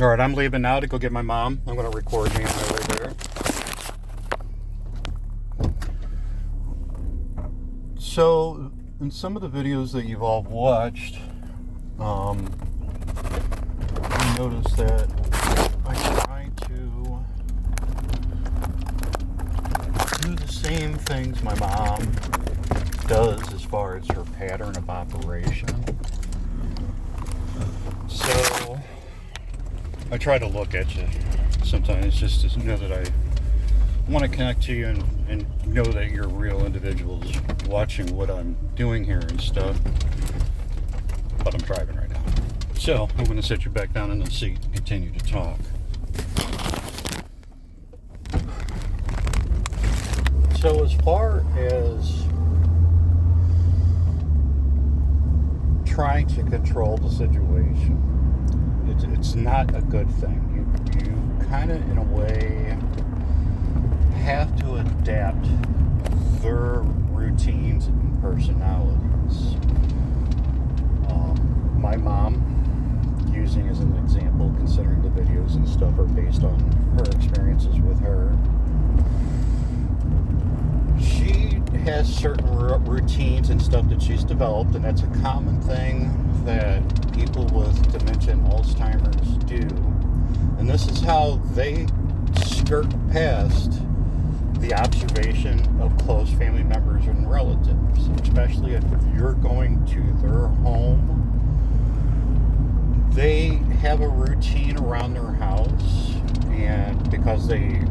Alright, I'm leaving now to go get my mom. I'm going to record me on my way there. So, in some of the videos that you've all watched, you notice that I try to do the same things my mom does as far as her pattern of operation. So, I try to look at you sometimes just to know that I want to connect to you and know that you're real individuals watching what I'm doing here and stuff. But I'm driving right now. So, I'm going to sit you back down in the seat and continue to talk. So, as far as trying to control the situation, it's not a good thing. You kind of, in a way, have to adapt their routines and personalities. My mom, using as an example, considering the videos and stuff are based on her experiences with her, she has certain routines and stuff that she's developed, and that's a common thing that people with dementia and Alzheimer's do. And this is how they skirt past the observation of close family members and relatives, especially if you're going to their home. They have a routine around their house, and because they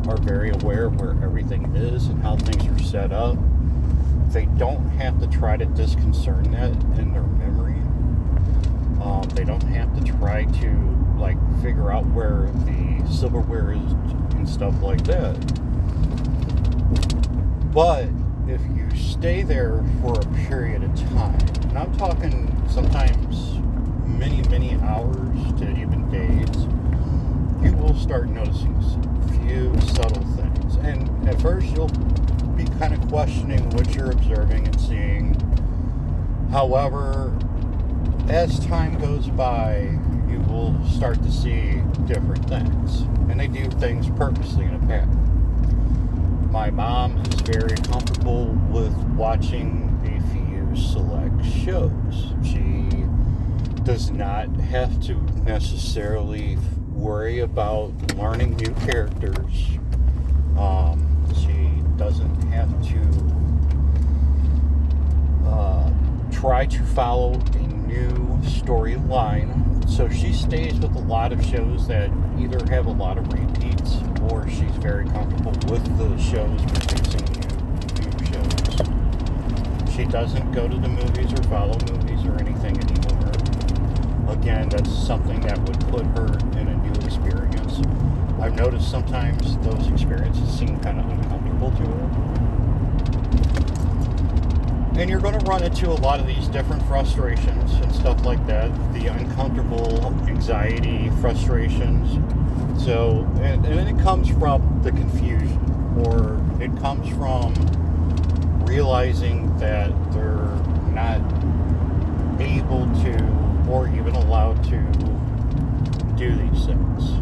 are very aware of where everything is and how things are set up, they don't have to try to disconcern that in their memory. They don't have to try to figure out where the silverware is and stuff like that. But if you stay there for a period of time, and I'm talking sometimes many hours to even days, you will start noticing a few subtle things. And at first you'll be kind of questioning what you're observing and seeing. However, as time goes by, you will start to see different things. And they do things purposely in a pattern. My mom is very comfortable with watching a few select shows. She does not have to necessarily worry about learning new characters. She doesn't have to try to follow a new storyline. So she stays with a lot of shows that either have a lot of repeats, or she's very comfortable with the shows producing new shows. She doesn't go to the movies or follow movies or anything anymore. Again, that's something that would put her in a new experience. I've noticed sometimes those experiences seem kind of uncomfortable to her. And you're going to run into a lot of these different frustrations and stuff like that. The uncomfortable anxiety, frustrations. So, and it comes from the confusion, or it comes from realizing that they're not able to, or even allowed to, do these things.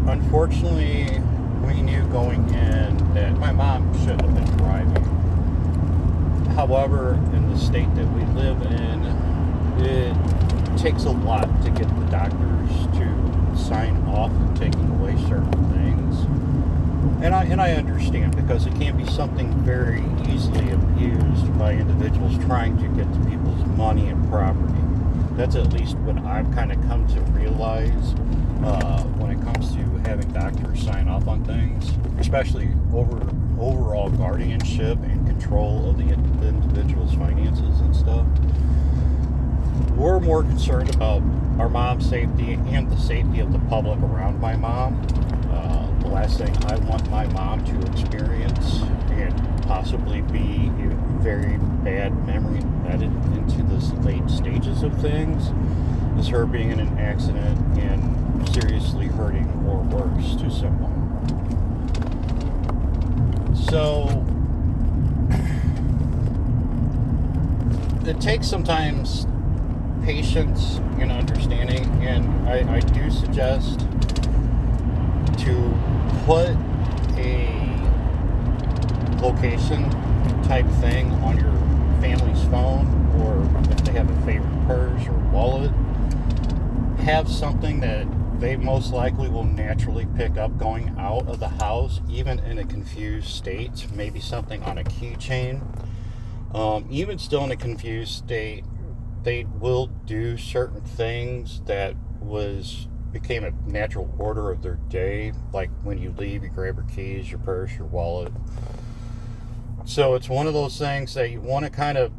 Unfortunately, we knew going in that my mom shouldn't have been driving. However, in the state that we live in, it takes a lot to get the doctors to sign off on taking away certain things. And I understand, because it can be something very easily abused by individuals trying to get to people's money and property. That's at least what I've kind of come to realize when it comes to having doctors sign off on things, especially overall guardianship and control of the individual's finances and stuff. We're more concerned about our mom's safety and the safety of the public around my mom. The last thing I want my mom to experience and possibly be a very bad memory embedded into the late stages of things is her being in an accident and seriously hurting or worse to someone. So it takes sometimes patience and understanding, and I do suggest to put a location type thing on your family's phone, or if they have a favorite purse or wallet, have something that they most likely will naturally pick up going out of the house, even in a confused state. Maybe something on a keychain. Even still in a confused state, they will do certain things that became a natural order of their day. Like when you leave, you grab your keys, your purse, your wallet. So it's one of those things that you want to kind of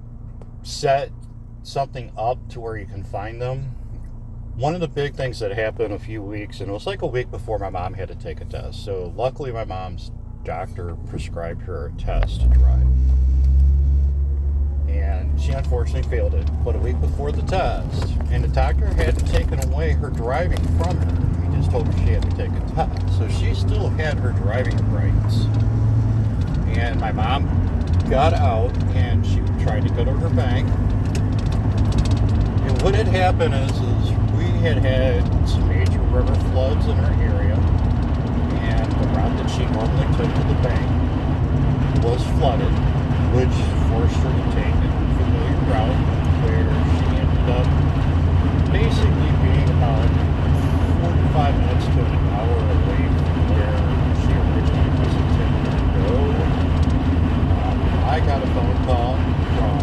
set something up to where you can find them. One of the big things that happened a few weeks, and it was like a week before my mom had to take a test. So luckily my mom's doctor prescribed her a test to drive. And she unfortunately failed it, but a week before the test. And the doctor hadn't taken away her driving from her. He just told her she had to take a test. So she still had her driving rights. And my mom got out and she tried to go to her bank. And what had happened is we had some major river floods in our area, and the route that she normally took to the bank was flooded, which forced her to take an unfamiliar route where she ended up basically being about 45 minutes to an hour away from where she originally was intended to go. I got a phone call from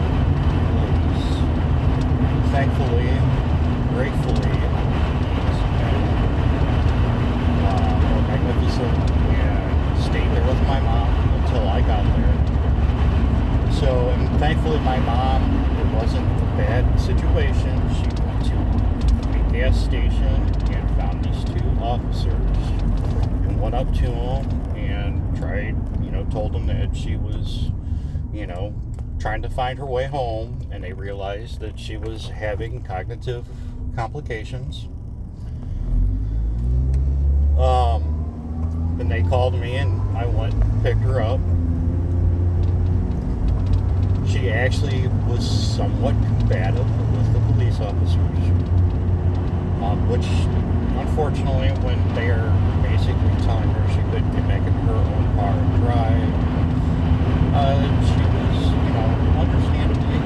police. Thankfully, gratefully, these men were magnificent and stayed there with my mom until I got there. So, and thankfully my mom, it wasn't a bad situation. She went to a gas station and found these two officers and went up to them and told them that she was, trying to find her way home, and they realized that she was having cognitive complications. Then they called me and I went and picked her up. She actually was somewhat combative with the police officers, which unfortunately when they're basically telling her she couldn't get back in her own car and drive, she was, understandably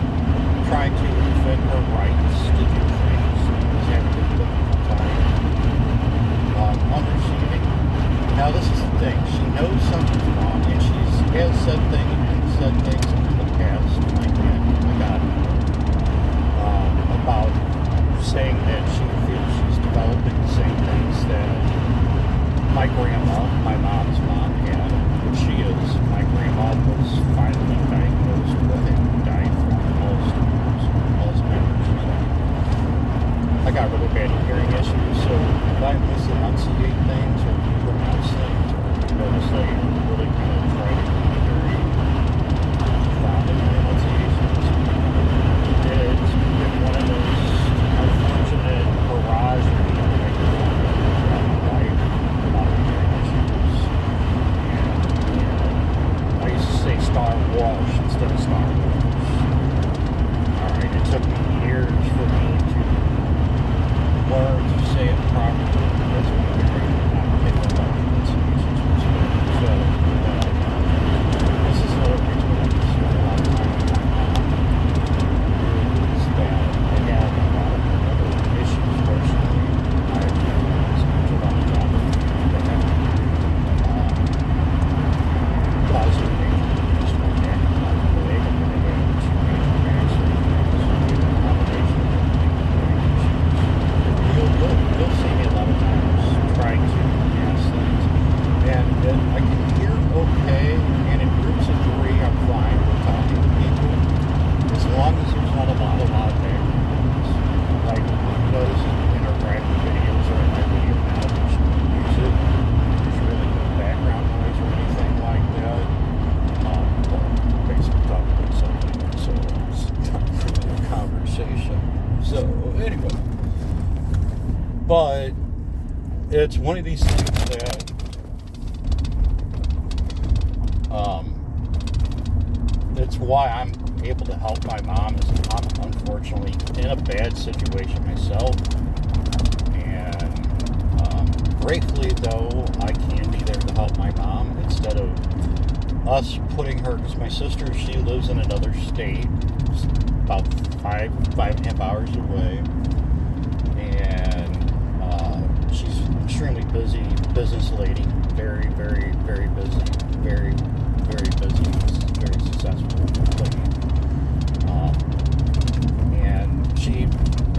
trying to defend her rights to do things. She was having a difficult time understanding. Now this is the thing, she knows something's wrong, and she has said things in the past, about saying that she feels she's developing the same things that my grandma, my mom's mom, had. She is. My grandma was finally diagnosed with and died from Alzheimer's. I got really bad hearing issues, so if I misenunciate things or pronounce things or notice I really kind of try to be very profound in my enunciations, it's been one of those unfortunate barrage of people that go on throughout my life, a lot of hearing issues. And I used to say Star Wars instead of Star Wars. Alright, it took me years for me to learn to say it properly. That's what I'm hearing, not pick up on pronunciations. So, this is another reason why I spend a lot of time with my mom. Is that I have a lot of other issues personally. I've spent a lot of time with that have caused me just one back in my leg, and then I had two major back surgeries, a combination of you'll see me a lot of times trying to ask things, and I can hear okay, and in groups of three I'm fine with talking to people, as long as there's not a lot of loud background noise. Like, notice in our private videos or in my video now, there's music, there's really no background noise or anything like that. Well, basically talking about something, so it's time for the conversation. So, anyway. But it's one of these things that it's why I'm able to help my mom is I'm unfortunately in a bad situation myself. And gratefully, though, I can be there to help my mom instead of us putting her, because my sister, she lives in another state, about 5.5 hours away, and she's an extremely busy business lady, very, very, very busy, very, very busy, very successful lady, and she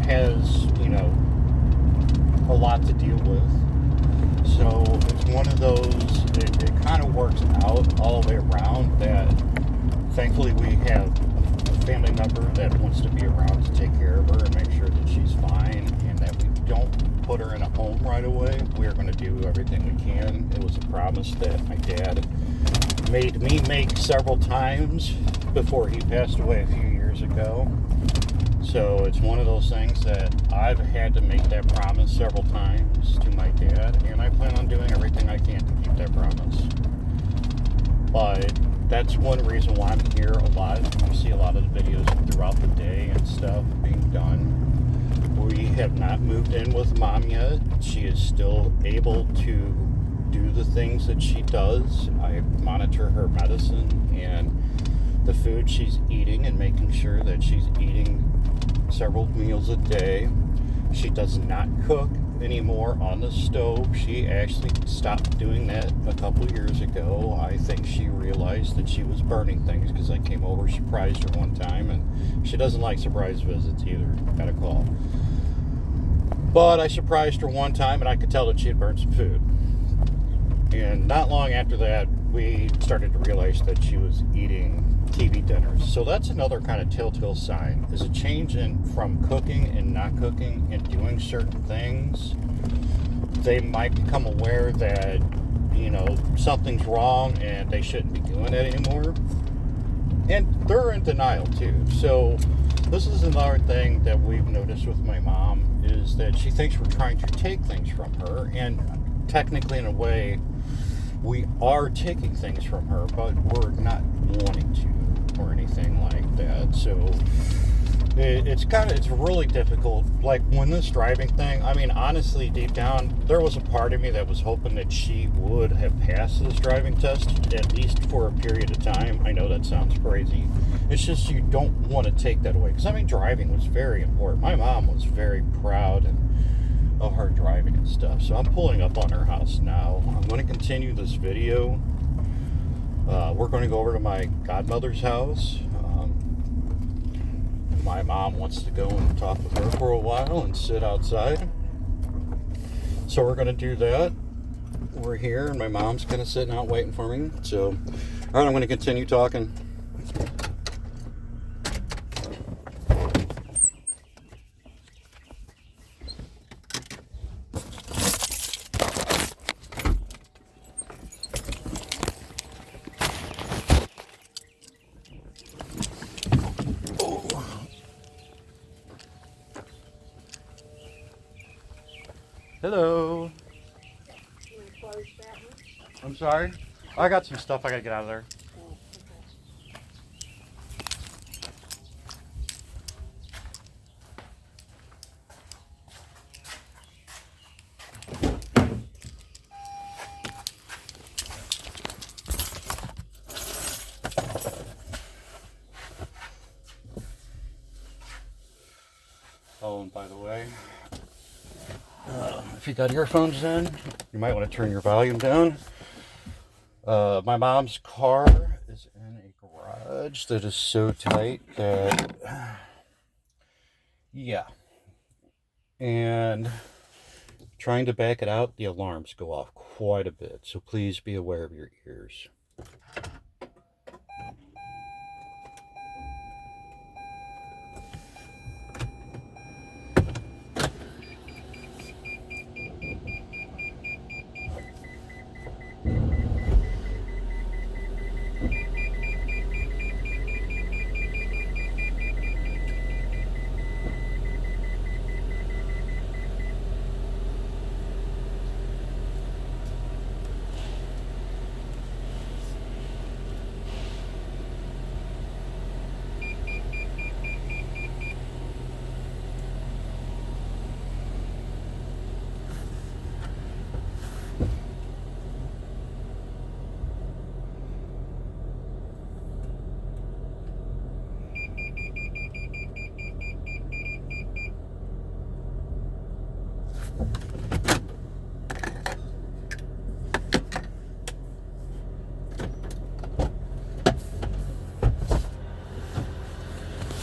has, a lot to deal with. So it's one of those, it kind of works out all the way around that thankfully we have a family member that wants to be around to take care of her and make sure that she's fine, and that we don't put her in a home right away. We're going to do everything we can. It was a promise that my dad made me make several times before he passed away a few years ago. So it's one of those things that I've had to make that promise several times to my dad, and I plan on doing everything I can to keep that promise. But that's one reason why I'm here a lot. You see a lot of the videos throughout the day and stuff being done. We have not moved in with Mom yet. She is still able to do the things that she does. I monitor her medicine and the food she's eating and making sure that she's eating several meals a day. She does not cook anymore on the stove. She actually stopped doing that a couple years ago. I think she realized that she was burning things because I came over, surprised her one time, and she doesn't like surprise visits either. Got a call. But I surprised her one time and I could tell that she had burned some food. And not long after that, we started to realize that she was eating TV dinners. So that's another kind of telltale sign, is a change in from cooking and not cooking and doing certain things. They might become aware that, something's wrong and they shouldn't be doing it anymore. And they're in denial too. So this is another thing that we've noticed with my mom, is that she thinks we're trying to take things from her, and technically in a way we are taking things from her, but we're not wanting to or anything like that. So it's really difficult. Like when this driving thing, I mean, honestly, deep down, there was a part of me that was hoping that she would have passed this driving test, at least for a period of time. I know that sounds crazy. It's just you don't want to take that away. Because, I mean, driving was very important. My mom was very proud of her driving and stuff. So I'm pulling up on her house now. I'm going to continue this video. We're going to go over to my godmother's house. My mom wants to go and talk with her for a while and sit outside. So we're going to do that. We're here and my mom's kind of sitting out waiting for me. So, all right, I'm going to continue talking. Hello. I'm sorry? I got some stuff I gotta get out of there. Oh, and by the way, if you got earphones in, you might want to turn your volume down. My mom's car is in a garage that is so tight that, yeah. And trying to back it out, the alarms go off quite a bit. So please be aware of your ears.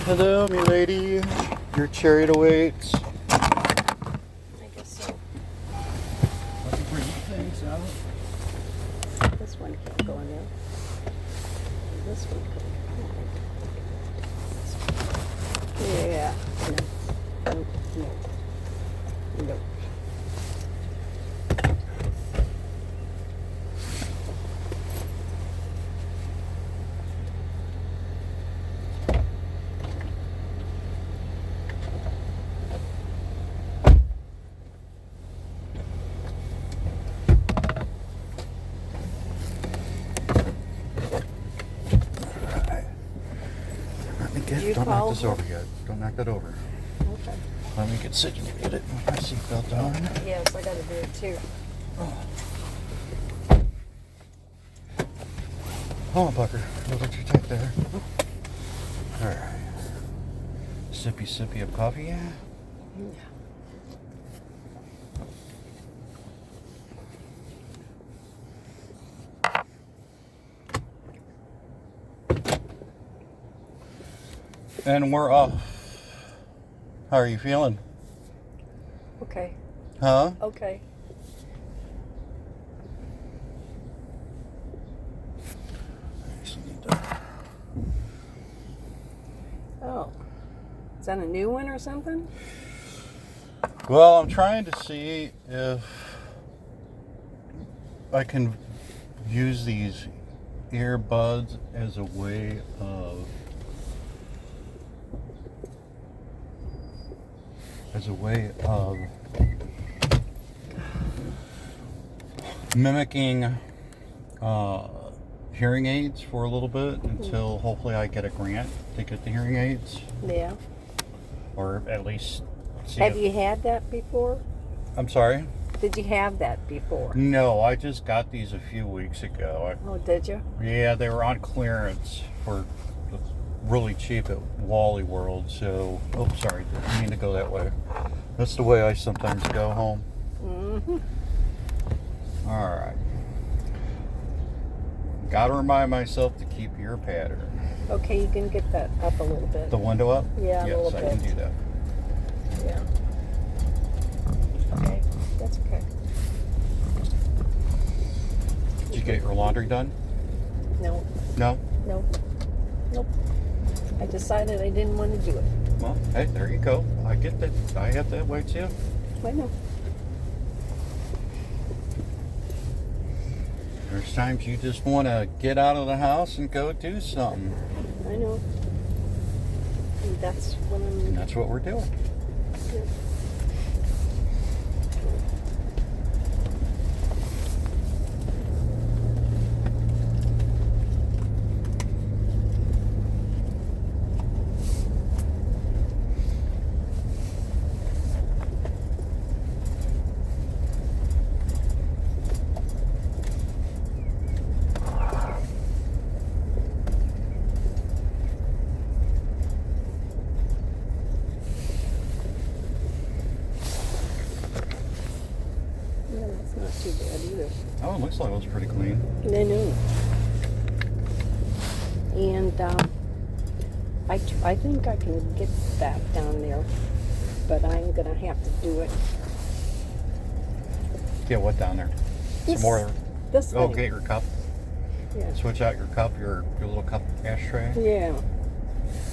Hello, me lady. Your chariot awaits. I guess so. Let me bring the things out. This one can't go in there. This one could. Yeah. No. No. No. Don't knock this over yet. Don't knock that over. Okay. Let me get situated with my seatbelt on. Yes, I gotta do it too. Hold on, Pucker. Don't let you take there. Alright. Sippy of coffee. Yeah. And we're off. How are you feeling? Okay. Huh? Okay. Oh. Is that a new one or something? Well, I'm trying to see if I can use these earbuds as a way of mimicking hearing aids for a little bit until hopefully I get a grant to get the hearing aids. Yeah. Or at least see Have you had that before? I'm sorry? Did you have that before? No, I just got these a few weeks ago. Oh, did you? Yeah, they were on clearance for really cheap at Wally World, so... Oh, sorry, didn't mean to go that way. That's the way I sometimes go home. Mm-hmm. Alright. Gotta remind myself to keep your pattern. Okay, you can get that up a little bit. The window up? Yeah, a yes, little I bit. can do that. Yeah. Okay, that's okay. Did you get your laundry done? No, No? no, nope. I decided I didn't want to do it. Well, hey, there you go. I get that. I have that way too. I know. There's times you just want to get out of the house and go do something. I know. And that's what And that's what we're doing. Yeah. Yeah, that's not too bad either. Oh, it looks like it was pretty clean. I know. And I think I can get that down there, but I'm gonna have to do it. Get what down there? This, Some more. This Oh, thing. get your cup. Yeah. Switch out your cup, your little cup ashtray. Yeah.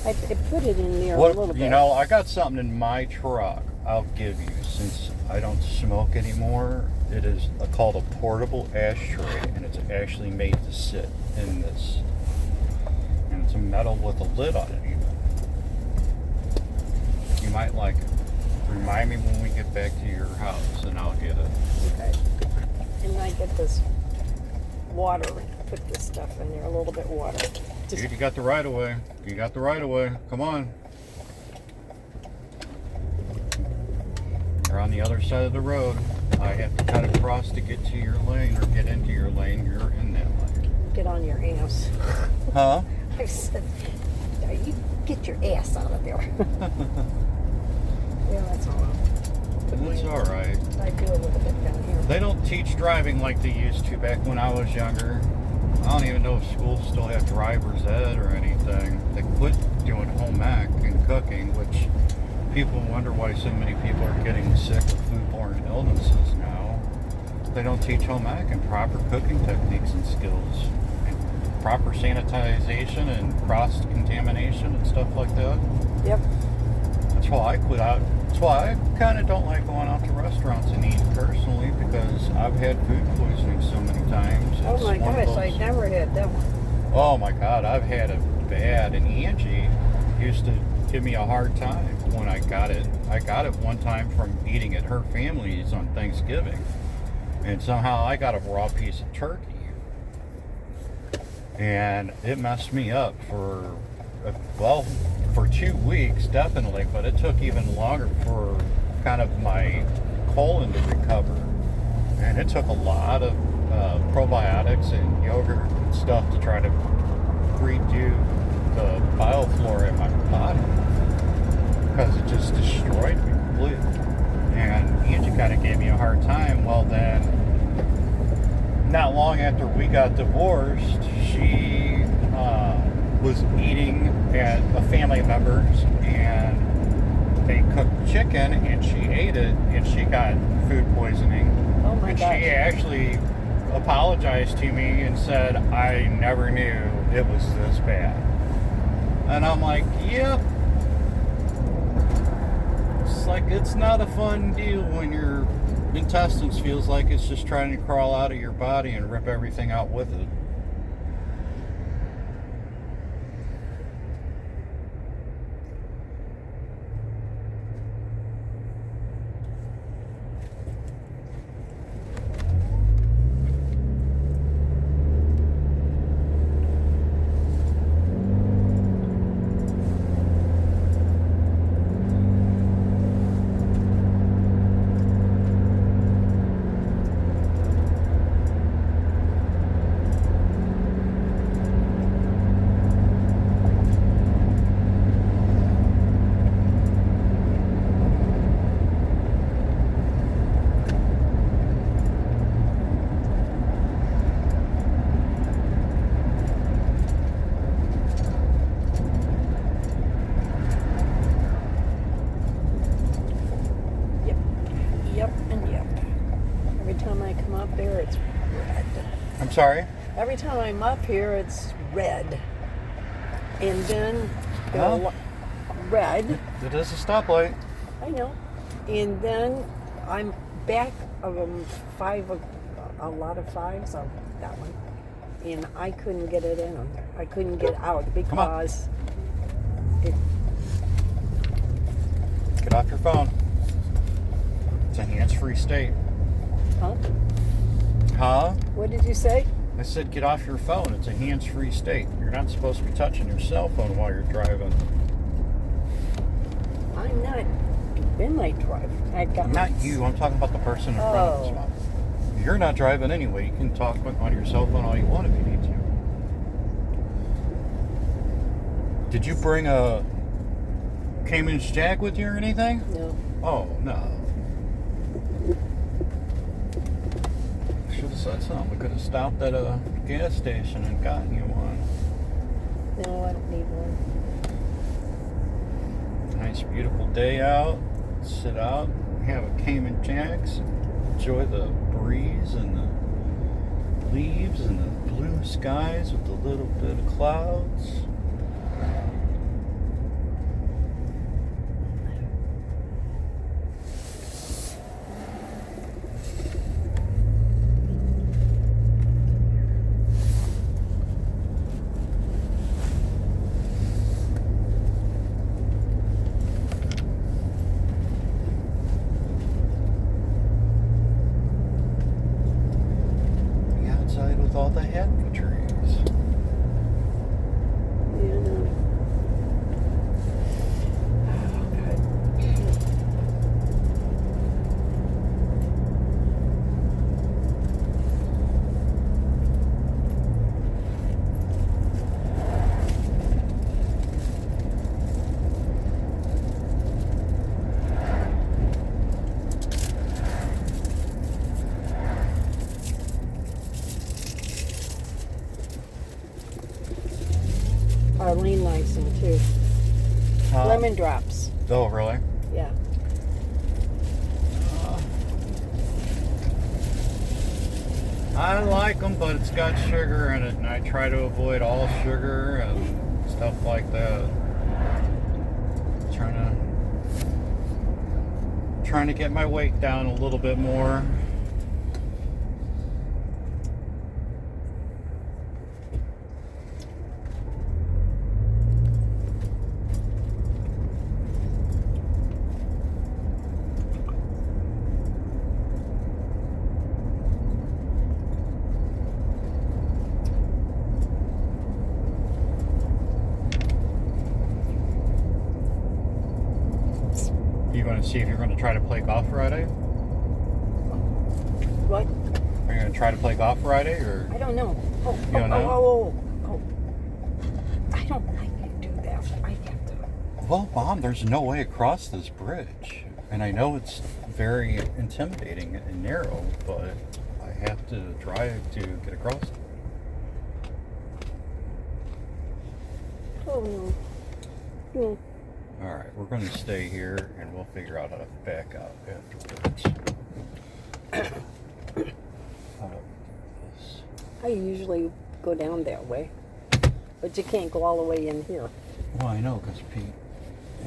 I put it in there What, a little bit. you know, I got something in my truck I'll give you since I don't smoke anymore. It is called a portable ashtray, and it's actually made to sit in this. And it's a metal with a lid on it even. You might like it. Remind me when we get back to your house and I'll get it. Okay. And I get this water. Put this stuff in there, a little bit of water. Just, Dude, you got the right of way. You got the right of way. Come on. You're on the other side of the road. I have to cut across to get to your lane or get into your lane. You're in that lane. get on your ass. Huh? I said, you get your ass out of there. Yeah, that's all. That's all right. teach driving like they used to back when I was younger. I don't even know if schools still have driver's ed or anything. They quit doing home ec and cooking, which people wonder why so many people are getting sick of foodborne illnesses now. They don't teach home ec and proper cooking techniques and skills, and proper sanitization and cross-contamination and stuff like that. Yep. That's why I quit out. That's why I kind of don't like going out to restaurants and eating personally, because I've had food poisoning so many times. Oh my one of gosh, those- I never had that one. Oh my God, I've had it bad. And Angie used to give me a hard time when I got it. I got it one time from eating at her family's on Thanksgiving, and somehow I got a raw piece of turkey, and it messed me up for 2 weeks definitely, but it took even longer for kind of my colon to recover, and it took a lot of probiotics and yogurt and stuff to try to redo the bioflora in my body, because it just destroyed me completely. And Angie kind of gave me a hard time. Well, then, not long after we got divorced, she was eating at a family member's, and they cooked chicken, and she ate it, and she got food poisoning. Oh my And gosh. she actually apologized to me and said, I never knew it was this bad. And I'm like, yep. It's like, it's not a fun deal when your intestines feels like it's just trying to crawl out of your body and rip everything out with it. Yep and yep. Every time I come up there, it's red. I'm sorry? Every time I'm up here, it's red. And then Well, red. it is a stoplight. I know. And then I'm back of a lot of fives of that one. And I couldn't get it in. I couldn't get out because it. Get off your phone. It's a hands-free state. Huh? Huh? What did you say? I said get off your phone. It's a hands-free state. You're not supposed to be touching your cell phone while you're driving. I'm not in my drive. I got Not you. I'm talking about the person in front of us. You're not driving anyway. You can talk on your cell phone all you want if you need to. Did you bring a Cayman's Jack with you or anything? No. Oh, no. Should have said something. We could have stopped at a gas station and gotten you one. No, I don't need one. Nice, beautiful day out. Sit out, have a Cayman Jacks, enjoy the breeze and the leaves and the blue skies with a little bit of clouds. Outside with all the happy trees. icing too. Lemon drops. Oh, really? Yeah. I like them, but it's got sugar in it, and I try to avoid all sugar and stuff like that. Trying to get my weight down a little bit more. You going to see if you're going to try to play golf Friday? What? Are you going to try to play golf Friday, or? I don't know. You don't know? I don't like to do that. I have to. Well, Mom, there's no way across this bridge. And I know it's very intimidating and narrow, but I have to drive to get across it. Oh no. No. All right, we're going to stay here, and we'll figure out how to back out afterwards. I usually go down that way, but you can't go all the way in here. Well, I know, because Pete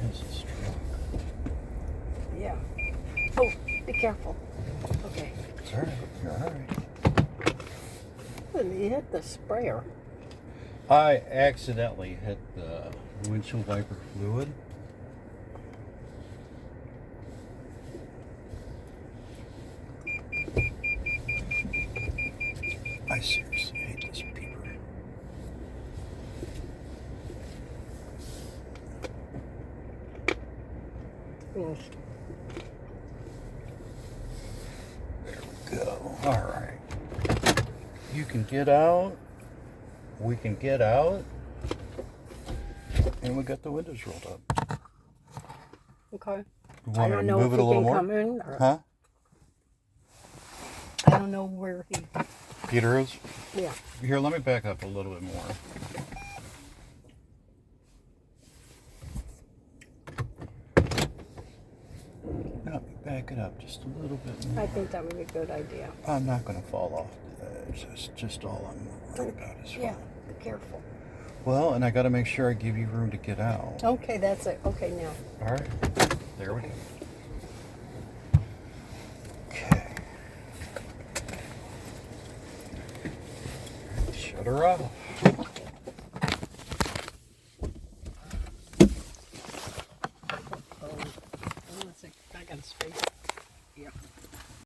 has his truck. Yeah. Oh, be careful. Okay. It's all right. You're all right. You hit the sprayer. I accidentally hit the windshield wiper fluid. I seriously hate this beeper. Yes. There we go. All right. You can get out. We can get out. And we got the windows rolled up. Okay. You I want me don't to know move if it a he little can more? come in. Or Huh? I don't know where he. Peter is? Yeah. Here, let me back up a little bit more. No, back it up just a little bit more. I think that would be a good idea. I'm not going to fall off the edge. That's just all I'm worried about is Yeah. Be careful. Well, and I got to make sure I give you room to get out. Okay, that's it. Okay, now. All right. There we go. Okay. Shut her off.